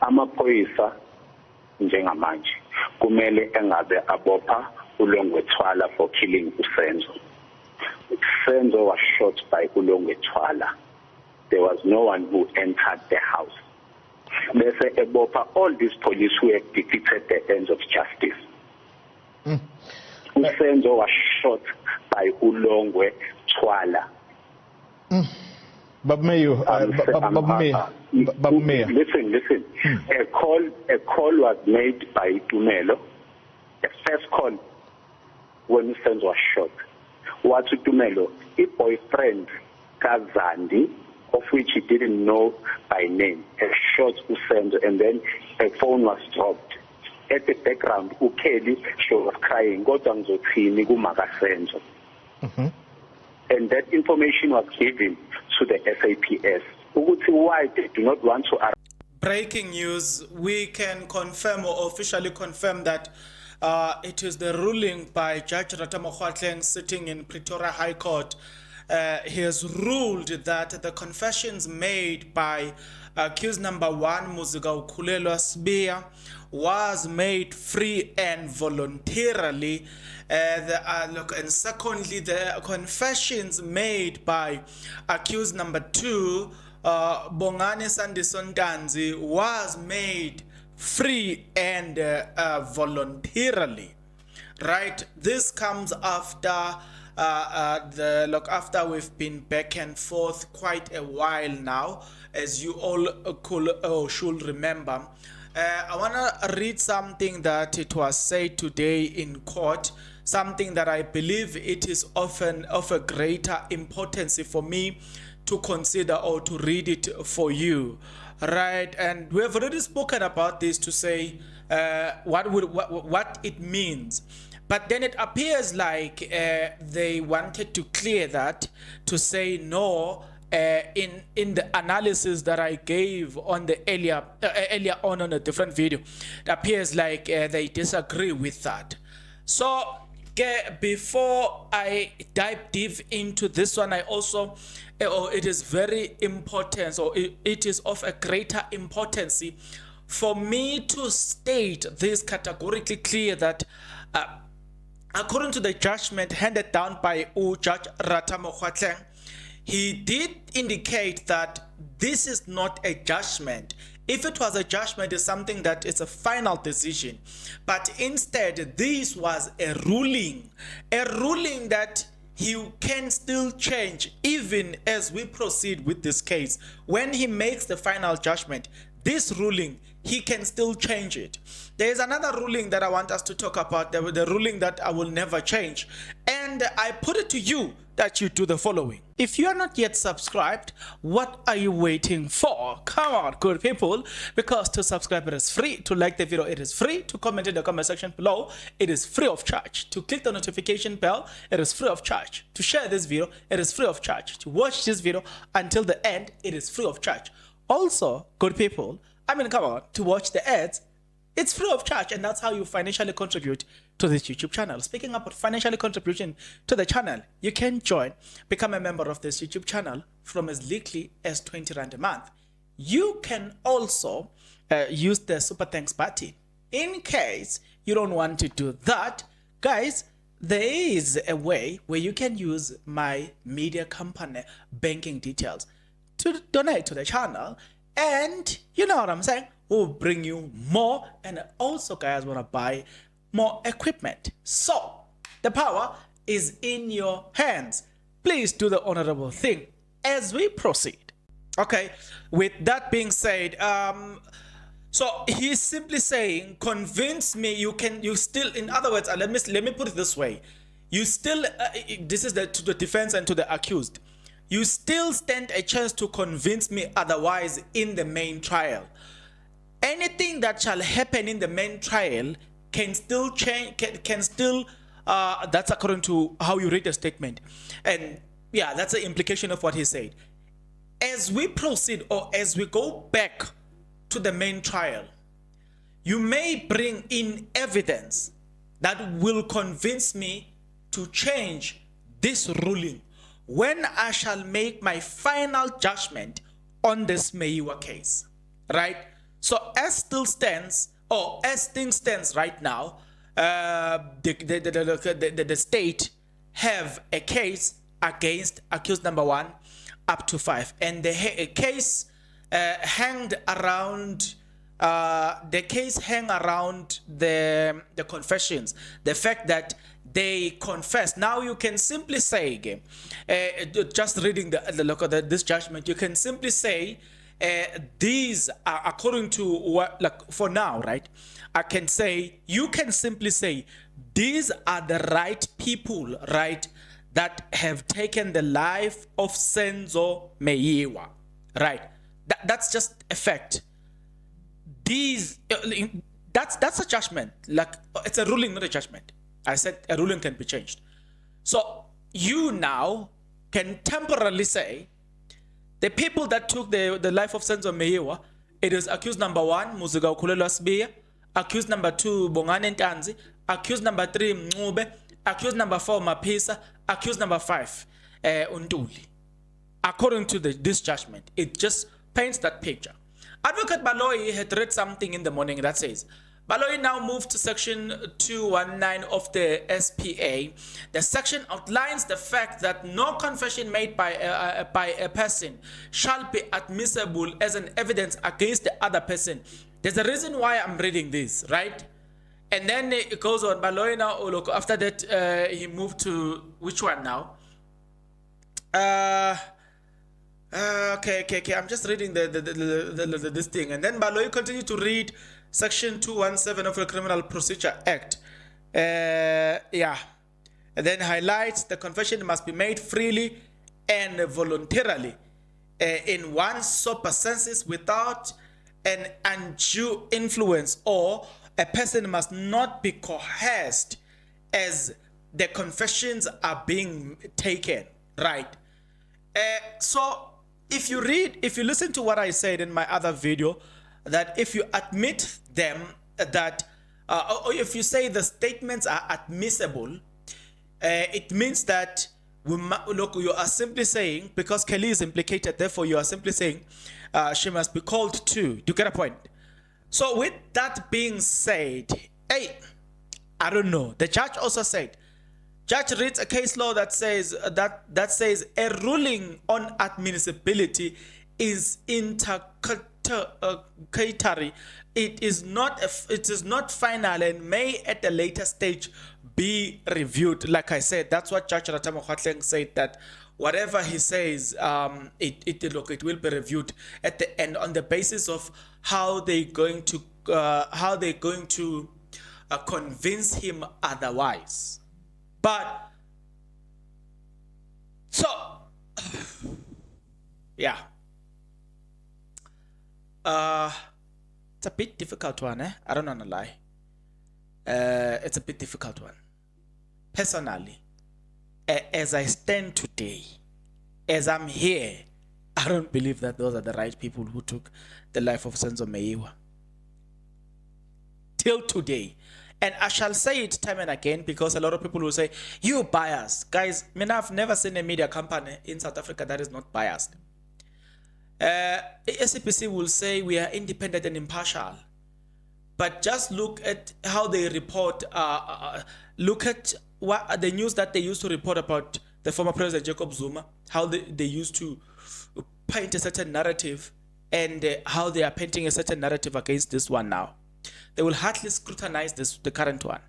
amaphoyisa njengamanje kumele engabe abopha uLongwethwala for killing uSenzo. Senzo was shot by uLongwethwala. There was no one who entered the house. Bese ebopha all these police who have defeated the ends of justice. Usenzo was shot by uLongwethwala. Listen. A call was made by Tumelo. The first call when Usenzo was shot. What Tumelo, a boyfriend Kazandi, of which he didn't know by name, had shot Usenzo, and then a phone was dropped. At the background, Ukeli, she was crying, and that information was given to the SAPS. Why they do not want to. Breaking news, we can confirm or officially confirm that it is the ruling by Judge Ratamokwatleng sitting in Pretoria High Court. He has ruled that the confessions made by accused number 1, Muziga Ukhulelwa Sibia, was made free and voluntarily. And secondly, the confessions made by accused number 2, Bongani Sandisontanzi, was made free and voluntarily. Right? This comes after after we've been back and forth quite a while now, as you all should remember. I want to read something that it was said today in court, something that I believe it is often of a greater importance for me to consider or to read it for you. Right? And we have already spoken about this to say what it means. But then it appears like they wanted to clear that, to say no. In the analysis that I gave on the earlier on a different video, it appears like they disagree with that. So before I dive deep into this one, I also it is very important, or it is of a greater importance for me to state this categorically clear that according to the judgment handed down by Judge Ratamokwatleng, he did indicate that this is not a judgment. If it was a judgment, it's something that is a final decision. But instead, this was a ruling that he can still change even as we proceed with this case. When he makes the final judgment, this ruling, he can still change it. There is another ruling that I want us to talk about, the ruling that I will never change. And I put it to you that you do the following. If you are not yet subscribed, what are you waiting for? Come on, good people, because to subscribe it is free, to like the video it is free, to comment in the comment section below it is free of charge, to click the notification bell it is free of charge, to share this video it is free of charge, to watch this video until the end it is free of charge. Also, good people, come on, to watch the ads, it's free of charge, and that's how you financially contribute to this YouTube channel. Speaking about financially contribution to the channel, you can become a member of this YouTube channel from as little as 20 Rand a month. You can also use the super thanks button. In case you don't want to do that, guys, there is a way where you can use my media company banking details to donate to the channel, and you know what I'm saying, we'll bring you more, and also guys want to buy more equipment. So the power is in your hands. Please do the honorable thing as we proceed. Okay, with that being said, so he's simply saying, convince me you still, in other words, let me put it this way, you still this is to the defense and to the accused, you still stand a chance to convince me otherwise in the main trial. Anything that shall happen in the main trial can still change, can still that's according to how you read the statement. And yeah, that's the implication of what he said. As we proceed, or as we go back to the main trial, you may bring in evidence that will convince me to change this ruling when I shall make my final judgment on this Meiwa case, right? So as things stands right now, the state have a case against accused number 1 up to 5, and the case hang around the confessions, the fact that they confess. Now you can simply say, just reading this judgment, you can simply say these are according to what, like for now, right? You can simply say these are the right people, right, that have taken the life of Senzo Meyiwa, right? That's just a fact. That's a judgment. Like, it's a ruling, not a judgment. I said a ruling can be changed. So you now can temporarily say the people that took the life of Senzo Meyiwa, it is accused number 1, Muziga Ukhulelwa Sibiya, accused number 2, Bongani Ntanzi, accused number 3, Mncube, accused number 4, Mapisa, accused number 5, Untuli. According to this judgment, it just paints that picture. Advocate Baloyi had read something in the morning that says, Baloyi now moved to section 219 of the SPA. The section outlines the fact that no confession made by a person shall be admissible as an evidence against the other person. There's a reason why I'm reading this, right? And then it goes on. Baloyi now, oh look, after that, he moved to which one now? Okay. I'm just reading this thing, and then Baloyi continued to read Section 217 of the Criminal Procedure Act. And then highlights the confession must be made freely and voluntarily in one's sober senses without an undue influence, or a person must not be coerced as the confessions are being taken, right? So if you listen to what I said in my other video, that if you admit them, that or if you say the statements are admissible, it means that you are simply saying, because Kelly is implicated, therefore you are simply saying she must be called too. Do you get a point? So with that being said, I don't know. The judge also said, judge reads a case law that says a ruling on admissibility is interlocutory. It is not final and may at a later stage be reviewed. Like I said, that's what Judge Ratamo Kgatleng said, that whatever he says, it will be reviewed at the end on the basis of how they're going to convince him otherwise. But so yeah, it's a bit difficult one, I don't want to lie. It's a bit difficult one. Personally, as I stand today, as I'm here, I don't believe that those are the right people who took the life of Senzo Meyiwa. Till today. And I shall say it time and again, because a lot of people will say, you biased. Guys, I've never seen a media company in South Africa that is not biased. SAPC will say we are independent and impartial. But just look at how they report, look at what the news that they used to report about the former President Jacob Zuma, how they used to paint a certain narrative, and how they are painting a certain narrative against this one now. They will hardly scrutinize the current one.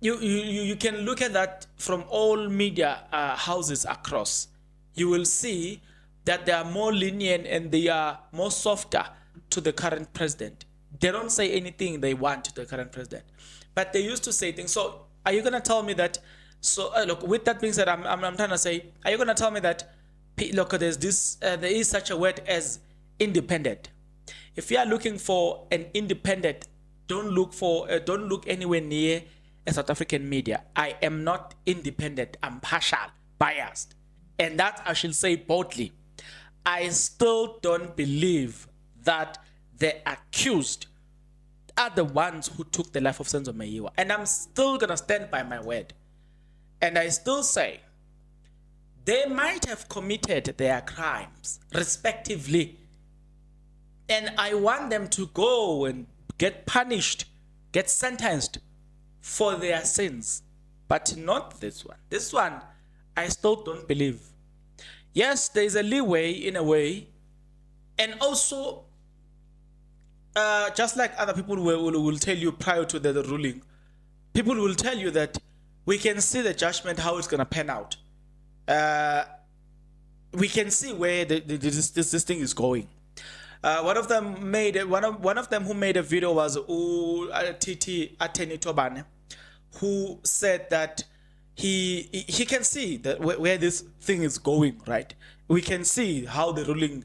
You can look at that from all media houses across. You will see that they are more lenient and they are more softer to the current president. They don't say anything they want to the current president, but they used to say things. So are you gonna tell me that? So look, with that being said, I'm trying to say, are you gonna tell me that? Look, there is such a word as independent. If you are looking for an independent, don't look anywhere near a South African media. I am not independent. I'm partial, biased, and that I should say boldly. I still don't believe that the accused are the ones who took the life of Senzo Meyiwa, and I'm still gonna stand by my word. And I still say they might have committed their crimes respectively And I want them to go and get punished, get sentenced for their sins. But not this one. This one, I still don't believe. Yes, there is a leeway in a way. And also, just like other people will tell you prior to the ruling, people will tell you that we can see the judgment, how it's going to pan out. We can see where this thing is going. One of them who made a video was TT Ateni Tobane, who said that he can see that where this thing is going, right? We can see how the ruling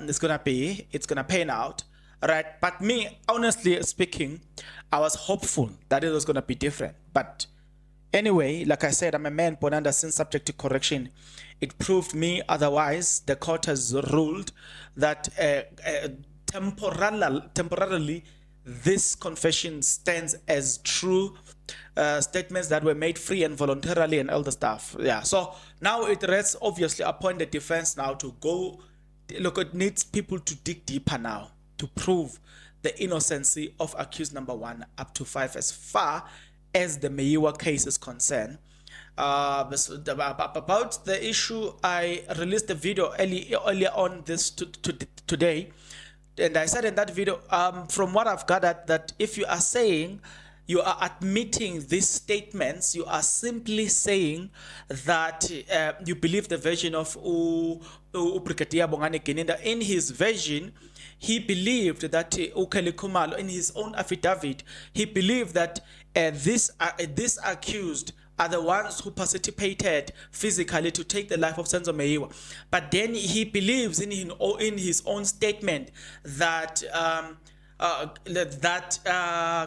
is gonna be. It's gonna pan out, right? But me, honestly speaking, I was hopeful that it was gonna be different. But anyway, like I said, I'm a man born under sin, subject to correction. It proved me otherwise. The court has ruled that temporarily this confession stands as true statements that were made free and voluntarily and all the stuff. Yeah. So now it rests obviously upon the defense now to go. Look, it needs people to dig deeper now to prove the innocency of accused number 1 up to 5 as far as the Meyiwa case is concerned. About the issue, I released a video earlier on this today, and I said in that video, from what I've gathered, that if you are saying you are admitting these statements, you are simply saying that you believe the version of Brigadier Bongani Geninda. In his version, he believed that Ukeli Kumalo, in his own affidavit, he believed that this accused are the ones who participated physically to take the life of Senzo Meyiwa. But then he believes in his own statement that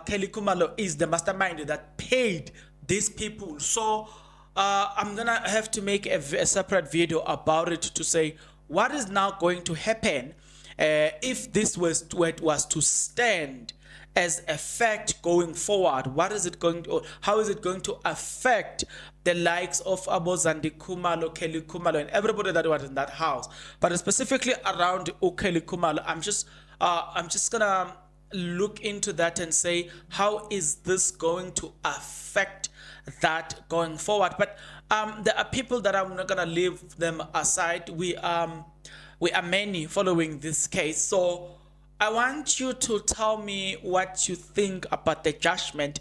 Kelly Kumalo is the mastermind that paid these people. So I'm gonna have to make a separate video about it to say what is now going to happen if this was to stand as a fact going forward. What is it going to, how is it going to affect the likes of Abozandi Kumalo, Kelly Kumalo, and everybody that was in that house? But specifically around Kelly Kumalo, I'm just gonna look into that and say, how is this going to affect that going forward? But there are people that I'm not gonna leave them aside. We are many following this case, so I want you to tell me what you think about the judgment.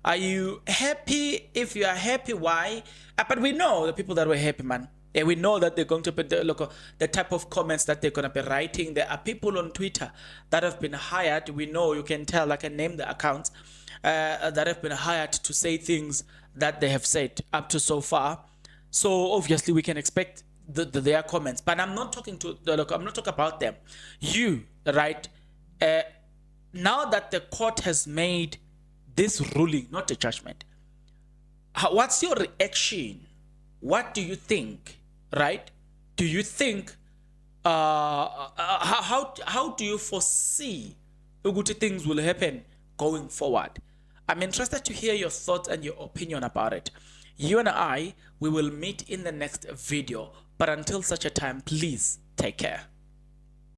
Are you happy? If you are happy, why? But we know the people that were happy, man. And we know that they're going to put the type of comments that they're going to be writing. There are people on Twitter that have been hired. We know, you can tell, I can name the accounts that have been hired to say things that they have said up to so far. So obviously we can expect their comments. But I'm not talking to I'm not talking about them. You, right? Now that the court has made this ruling, not the judgment, what's your reaction? What do you think, right? Do you think, how do you foresee good things will happen going forward? I'm interested to hear your thoughts and your opinion about it. You and I, we will meet in the next video. But until such a time, please take care.